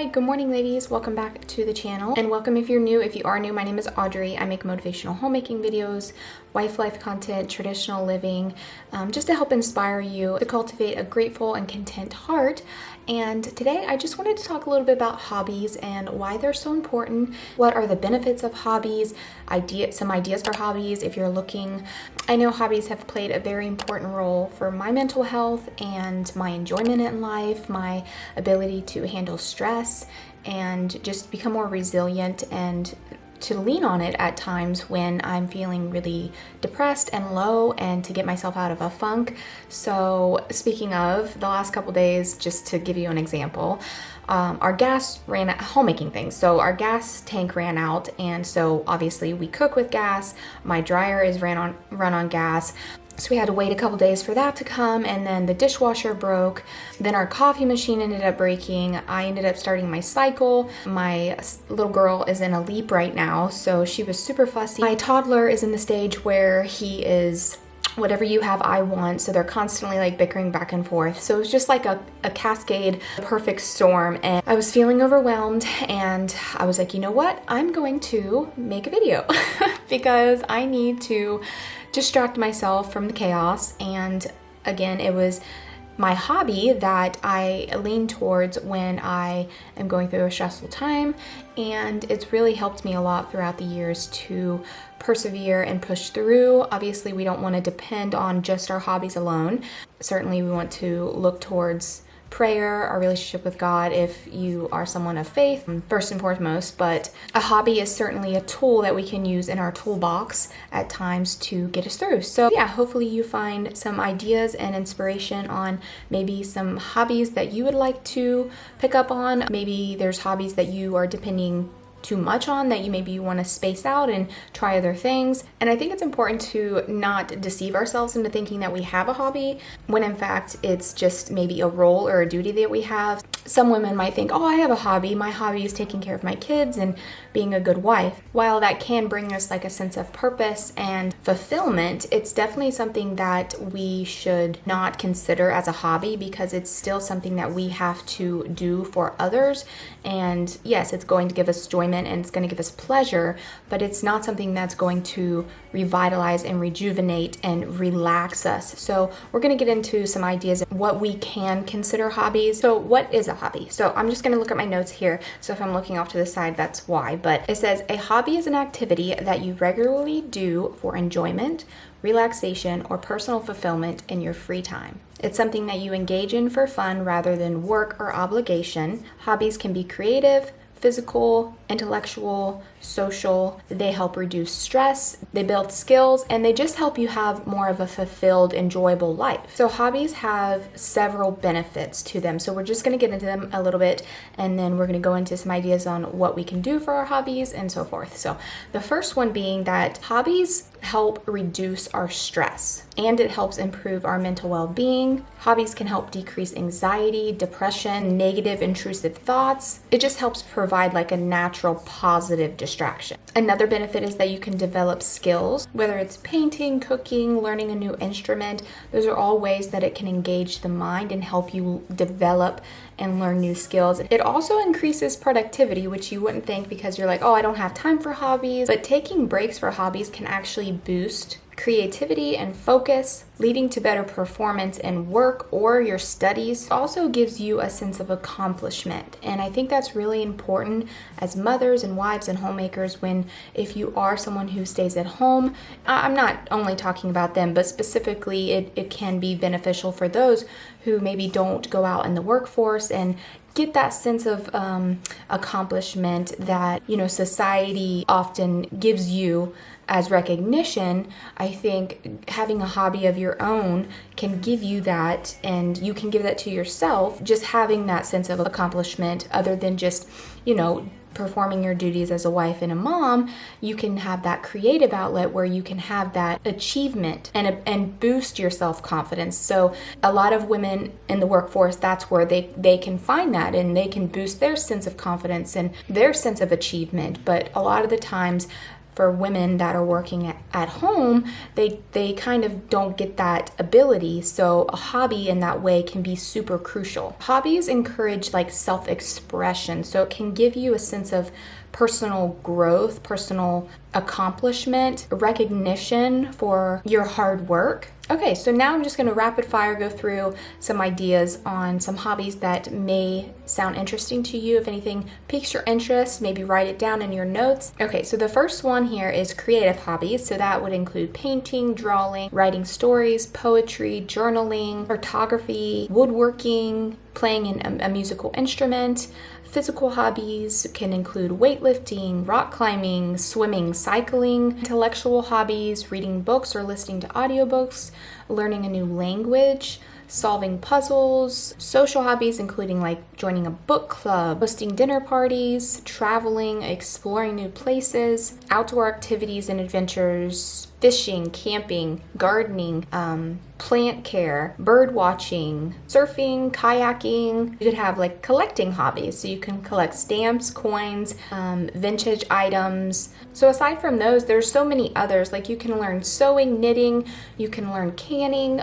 Hi, good morning ladies. Welcome back to the channel and welcome if you're new. If you are new, my name is Audrey. I make motivational homemaking videos, wife life content, traditional living, just to help inspire you to cultivate a grateful and content heart. And today I just wanted to talk a little bit about hobbies and why they're so important. What are the benefits of hobbies? Some ideas for hobbies if you're looking. I know hobbies have played a very important role for my mental health and my enjoyment in life, my ability to handle stress and just become more resilient and to lean on it at times when I'm feeling really depressed and low and to get myself out of a funk. So speaking of the last couple days, just to give you an example, our gas ran out, homemaking things. So our gas tank ran out, and so obviously we cook with gas. My dryer is run on gas. So we had to wait a couple days for that to come, and then the dishwasher broke. Then our coffee machine ended up breaking. I ended up starting my cycle. My little girl is in a leap right now, so she was super fussy. My toddler is in the stage where he is whatever you have, I want. So they're constantly like bickering back and forth. So it was just like a cascade, perfect storm. And I was feeling overwhelmed and I was like, you know what? I'm going to make a video because I need to distract myself from the chaos. And again, it was my hobby that I lean towards when I am going through a stressful time, and it's really helped me a lot throughout the years to persevere and push through. Obviously, we don't want to depend on just our hobbies alone. Certainly, we want to look towards prayer, our relationship with God if you are someone of faith, first and foremost, but a hobby is certainly a tool that we can use in our toolbox at times to get us through. So yeah, hopefully you find some ideas and inspiration on maybe some hobbies that you would like to pick up on. Maybe there's hobbies that you are depending too much on that you want to space out and try other things. And I think it's important to not deceive ourselves into thinking that we have a hobby when in fact it's just maybe a role or a duty that we have. Some women might think, oh, I have a hobby. My hobby is taking care of my kids and being a good wife. While that can bring us like a sense of purpose and fulfillment, it's definitely something that we should not consider as a hobby because it's still something that we have to do for others. And yes, it's going to give us enjoyment and it's going to give us pleasure, but it's not something that's going to revitalize and rejuvenate and relax us. So we're going to get into some ideas of what we can consider hobbies. So what is a hobby? So I'm just going to look at my notes here. So if I'm looking off to the side, that's why. But it says a hobby is an activity that you regularly do for enjoyment, relaxation, or personal fulfillment in your free time. It's something that you engage in for fun rather than work or obligation. Hobbies can be creative, physical, intellectual, social. They help reduce stress, they build skills, and they just help you have more of a fulfilled, enjoyable life. So hobbies have several benefits to them. So we're just going to get into them a little bit, and then we're going to go into some ideas on what we can do for our hobbies and so forth. So the first one being that hobbies help reduce our stress and it helps improve our mental well-being. Hobbies can help decrease anxiety, depression, negative intrusive thoughts. It just helps provide like a natural positive distraction. Another benefit is that you can develop skills, whether it's painting, cooking, learning a new instrument. Those are all ways that it can engage the mind and help you develop and learn new skills. It also increases productivity, which you wouldn't think because you're like, oh, I don't have time for hobbies. But taking breaks for hobbies can actually boost creativity and focus, leading to better performance in work or your studies. It also gives you a sense of accomplishment. And I think that's really important as mothers and wives and homemakers if you are someone who stays at home. I'm not only talking about them, but specifically it can be beneficial for those who maybe don't go out in the workforce and get that sense of accomplishment that, society often gives you as recognition. I think having a hobby of your own can give you that, and you can give that to yourself, just having that sense of accomplishment other than just, performing your duties as a wife and a mom. You can have that creative outlet where you can have that achievement and boost your self-confidence. So a lot of women in the workforce, that's where they can find that and they can boost their sense of confidence and their sense of achievement. But a lot of the times for women that are working at home, they kind of don't get that ability. So a hobby in that way can be super crucial. Hobbies encourage like self-expression, so it can give you a sense of personal growth, personal accomplishment, recognition for your hard work. Okay, so now I'm just going to rapid fire go through some ideas on some hobbies that may sound interesting to you. If anything piques your interest, maybe write it down in your notes. Okay, so the first one here is creative hobbies. So that would include painting, drawing, writing stories, poetry, journaling, photography, woodworking, playing a musical instrument. Physical hobbies can include weightlifting, rock climbing, swimming, cycling. Intellectual hobbies, reading books or listening to audiobooks, learning a new language, solving puzzles. Social hobbies including like joining a book club, hosting dinner parties, traveling, exploring new places, outdoor activities and adventures, fishing, camping, gardening, plant care, bird watching, surfing, kayaking. You could have like collecting hobbies, so you can collect stamps, coins, vintage items. So aside from those, there's so many others. Like you can learn sewing, knitting, you can learn canning,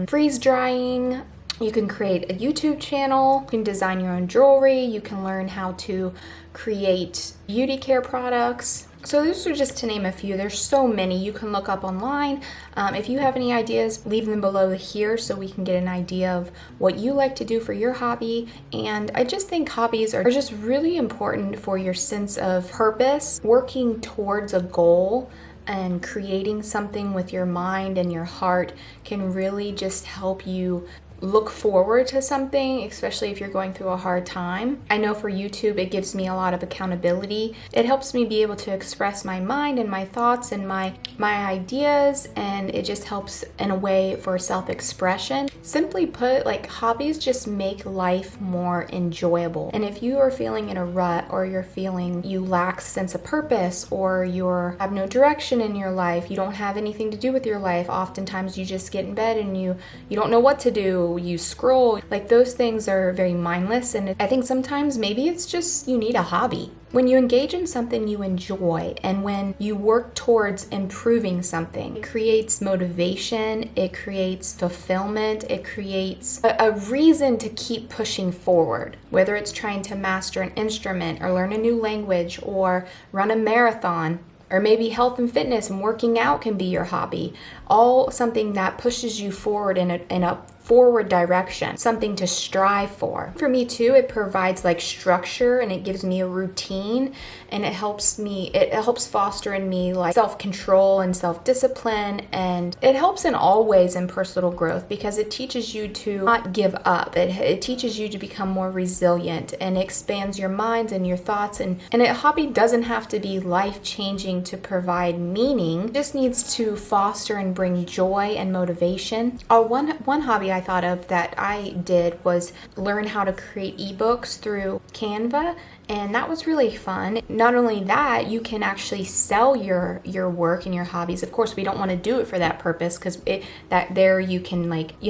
freeze drying. You can create a YouTube channel, you can design your own jewelry, you can learn how to create beauty care products. So those are just to name a few. There's so many you can look up online. If you have any ideas, leave them below here so we can get an idea of what you like to do for your hobby. And I just think hobbies are just really important for your sense of purpose, working towards a goal. And creating something with your mind and your heart can really just help you look forward to something, especially if you're going through a hard time. I know for YouTube, it gives me a lot of accountability. It helps me be able to express my mind and my thoughts and my ideas, and it just helps in a way for self-expression. Simply put, like hobbies just make life more enjoyable. And if you are feeling in a rut, or you're feeling you lack sense of purpose, or you have no direction in your life, you don't have anything to do with your life, oftentimes you just get in bed and you don't know what to do. You scroll, like those things are very mindless, and I think sometimes maybe it's just you need a hobby. When you engage in something you enjoy and when you work towards improving something, it creates motivation, it creates fulfillment, it creates a reason to keep pushing forward. Whether it's trying to master an instrument or learn a new language or run a marathon, or maybe health and fitness and working out can be your hobby. All something that pushes you forward in a forward direction, something to strive for. For me too, it provides like structure and it gives me a routine, and it helps foster in me like self-control and self-discipline, and it helps in all ways in personal growth because it teaches you to not give up. It teaches you to become more resilient, and it expands your minds and your thoughts, and a hobby doesn't have to be life-changing to provide meaning. It just needs to foster and bring joy and motivation. One hobby I thought of that I did was learn how to create ebooks through Canva, and that was really fun. Not only that, you can actually sell your work and your hobbies. Of course, we don't want to do it for that purpose because you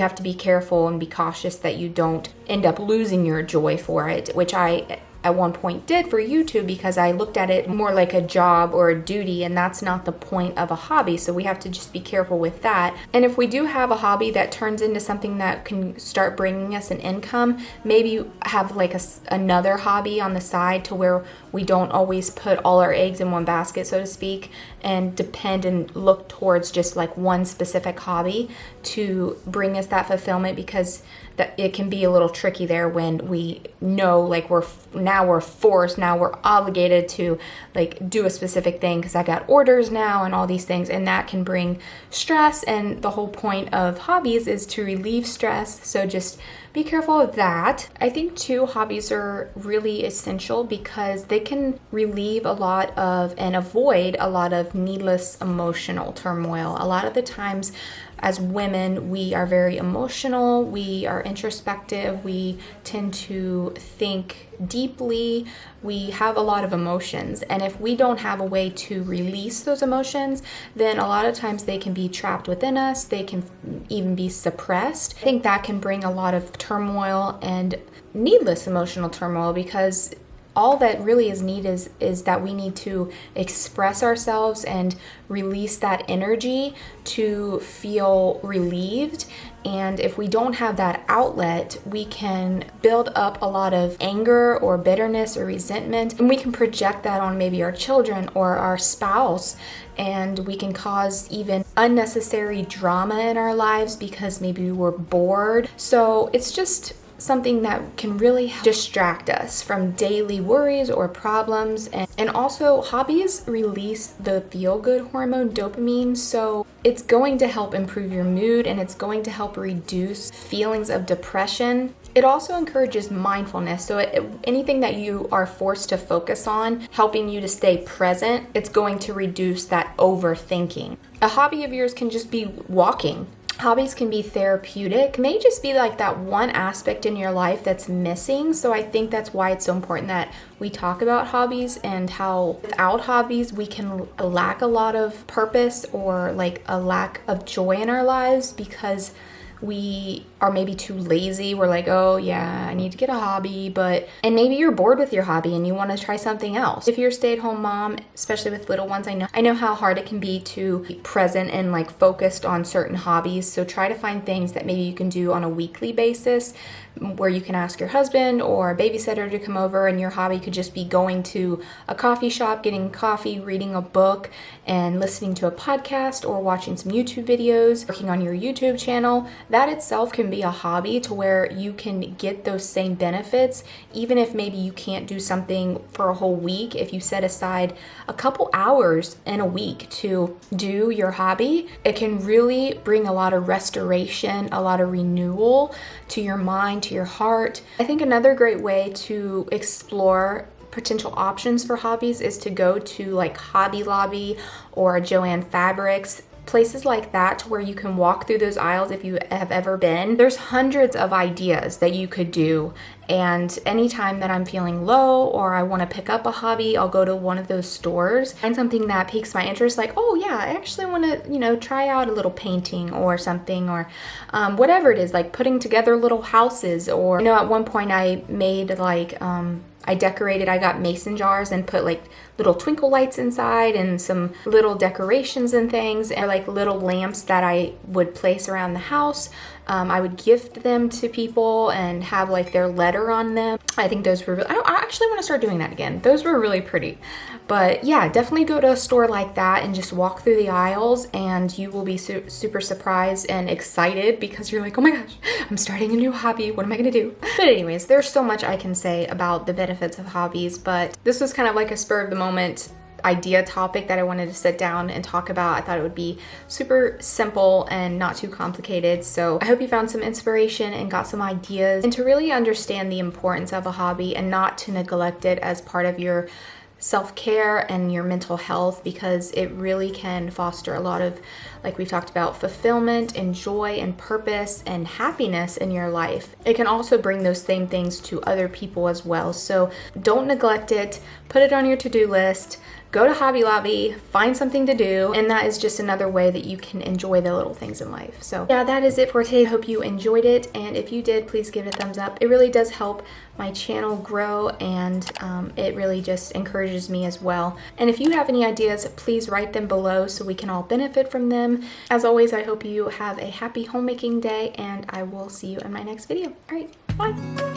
have to be careful and be cautious that you don't end up losing your joy for it, which I at one point did for YouTube because I looked at it more like a job or a duty, and that's not the point of a hobby. So we have to just be careful with that. And if we do have a hobby that turns into something that can start bringing us an income, maybe have like another hobby on the side to where we don't always put all our eggs in one basket, so to speak, and depend and look towards just like one specific hobby to bring us that fulfillment, because that it can be a little tricky there when we know like we're obligated to like do a specific thing because I got orders now and all these things, and that can bring stress, and the whole point of hobbies is to relieve stress, so just be careful of that. I think too, hobbies are really essential because they can relieve a lot of and avoid a lot of needless emotional turmoil. A lot of the times as women, we are very emotional, we are introspective, we tend to think deeply, we have a lot of emotions, and if we don't have a way to release those emotions, then a lot of times they can be trapped within us, they can even be suppressed. I think that can bring a lot of turmoil and needless emotional turmoil, because all that really is needed is that we need to express ourselves and release that energy to feel relieved. And if we don't have that outlet, we can build up a lot of anger or bitterness or resentment, and we can project that on maybe our children or our spouse, and we can cause even unnecessary drama in our lives because maybe we're bored. So it's just something that can really distract us from daily worries or problems. And also, hobbies release the feel-good hormone dopamine, so it's going to help improve your mood and it's going to help reduce feelings of depression. It also encourages mindfulness, so anything that you are forced to focus on, helping you to stay present, it's going to reduce that overthinking. A hobby of yours can just be walking. Hobbies can be therapeutic. It may just be like that one aspect in your life that's missing. So I think that's why it's so important that we talk about hobbies, and how without hobbies we can lack a lot of purpose or like a lack of joy in our lives because we are maybe too lazy. We're like, oh yeah, I need to get a hobby, and maybe you're bored with your hobby and you want to try something else. If you're a stay-at-home mom, especially with little ones, I know how hard it can be to be present and like focused on certain hobbies. So try to find things that maybe you can do on a weekly basis, where you can ask your husband or a babysitter to come over, and your hobby could just be going to a coffee shop, getting coffee, reading a book, and listening to a podcast or watching some YouTube videos, working on your YouTube channel. That itself can be a hobby, to where you can get those same benefits, even if maybe you can't do something for a whole week. If you set aside a couple hours in a week to do your hobby, it can really bring a lot of restoration, a lot of renewal to your mind, to your heart. I think another great way to explore potential options for hobbies is to go to like Hobby Lobby or Joann Fabrics, places like that, to where you can walk through those aisles. If you have ever been, there's hundreds of ideas that you could do. And anytime that I'm feeling low or I want to pick up a hobby, I'll go to one of those stores, find something that piques my interest, like, oh yeah, I actually want to, try out a little painting or something, or whatever it is, like putting together little houses. Or, at one point I made like, I got mason jars and put like little twinkle lights inside and some little decorations and things, and like little lamps that I would place around the house. I would gift them to people and have like their letter on them. I think those were, I actually want to start doing that again. Those were really pretty. But yeah, definitely go to a store like that and just walk through the aisles, and you will be super surprised and excited because you're like, oh my gosh, I'm starting a new hobby. What am I going to do? But anyways, there's so much I can say about the benefits of hobbies, but this was kind of like a spur of the moment idea topic that I wanted to sit down and talk about. I thought it would be super simple and not too complicated. So I hope you found some inspiration and got some ideas, and to really understand the importance of a hobby and not to neglect it as part of your self-care and your mental health, because it really can foster a lot of, like we've talked about, fulfillment and joy and purpose and happiness in your life. It can also bring those same things to other people as well. So don't neglect it. Put it on your to-do list. Go to Hobby Lobby, find something to do, and that is just another way that you can enjoy the little things in life. So yeah, that is it for today. I hope you enjoyed it, and if you did, please give it a thumbs up. It really does help my channel grow, and it really just encourages me as well. And if you have any ideas, please write them below so we can all benefit from them. As always, I hope you have a happy homemaking day, and I will see you in my next video. All right, bye.